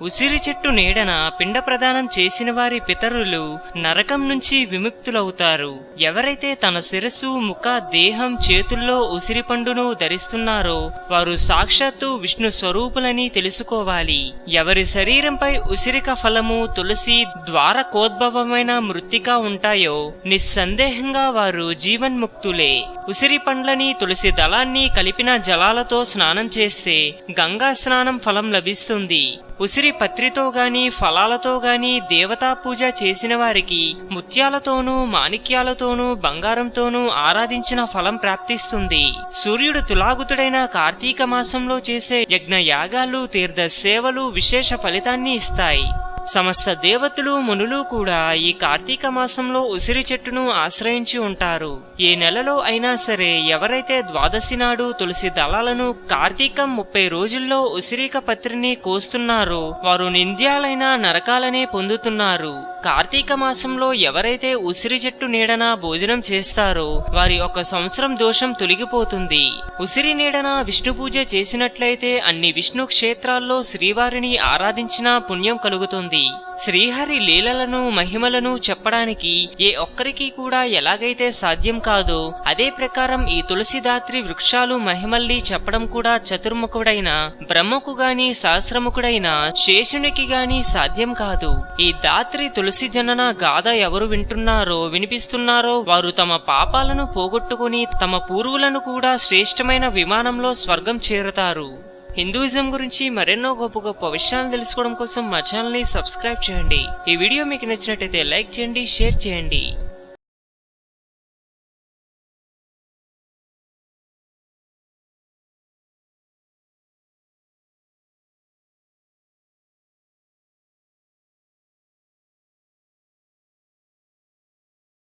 ఉసిరి చెట్టు నీడన పిండ ప్రదానం చేసిన వారి పితరులు నరకం నుంచి విముక్తులవుతారు. ఎవరైతే తన శిరస్సు, ముఖ, దేహం, చేతుల్లో ఉసిరి పండును ధరిస్తున్నారో వారు సాక్షాత్తు విష్ణు స్వరూపులని తెలుసుకోవాలి. ఎవరి శరీరంపై ఉసిరిక ఫలము, తులసి, ద్వారకోద్భవమైన మృత్తిక ఉంటాయో నిస్సందేహంగా వారు జీవన్ముక్తులే. ఉసిరి పండ్లని, తులసి దళాన్ని కలిపిన జలాలతో స్నానం చేస్తే గంగా స్నానం ఫలం లభిస్తుంది. ఉసిరి పత్రితో గాని, ఫలాలతో గాని దేవతా పూజ చేసిన వారికి ముత్యాలతోనూ, మాణిక్యాలతోనూ, బంగారంతోనూ ఆరాధించిన ఫలం ప్రాప్తిస్తుంది. సూర్యుడు తులాగుతుడైన కార్తీక మాసంలో చేసే యజ్ఞ యాగాలు, తీర్థ సేవలు విశేష ఫలితాన్ని ఇస్తాయి. సమస్త దేవతలు, మునులు కూడా ఈ కార్తీక మాసంలో ఉసిరి చెట్టును ఆశ్రయించి ఉంటారు. ఏ నెలలో అయినా సరే ఎవరైతే ద్వాదశి నాడు తులసి దళాలను కార్తీకం 30 రోజుల్లో ఉసిరిక పత్రిని కోస్తున్నారో వారు నింద్యాలైన నరకాలనే పొందుతున్నారు. కార్తీక మాసంలో ఎవరైతే ఉసిరి చెట్టు నీడన భోజనం చేస్తారో వారి 1 సంవత్సరం దోషం తొలగిపోతుంది. ఉసిరి నీడన విష్ణు పూజ చేసినట్లయితే అన్ని విష్ణు క్షేత్రాల్లో శ్రీవారిని ఆరాధించిన పుణ్యం కలుగుతుంది. శ్రీహరి లీలలను, మహిమలను చెప్పడానికి ఏ ఒక్కరికి కూడా ఎలాగైతే సాధ్యం కాదో అదే ప్రకారం ఈ తులసిదాత్రి వృక్షాలు మహిమల్ని చెప్పడం కూడా చతుర్ముఖుడైన బ్రహ్మకు గాని, సహస్రముఖుడైన శేషునికి గాని సాధ్యం కాదు. ఈ దాత్రి తులసి జనన గాథ ఎవరు వింటున్నారో, వినిపిస్తున్నారో వారు తమ పాపాలను పోగొట్టుకుని తమ పూర్వులను కూడా శ్రేష్టమైన విమానంలో స్వర్గం చేరుతారు. హిందూయిజం గురించి మరెన్నో గొప్ప గొప్ప విషయాలను తెలుసుకోవడం కోసం మా ఛానల్ని సబ్స్క్రైబ్ చేయండి. ఈ వీడియో మీకు నచ్చినట్టయితే లైక్ చేయండి, షేర్ చేయండి.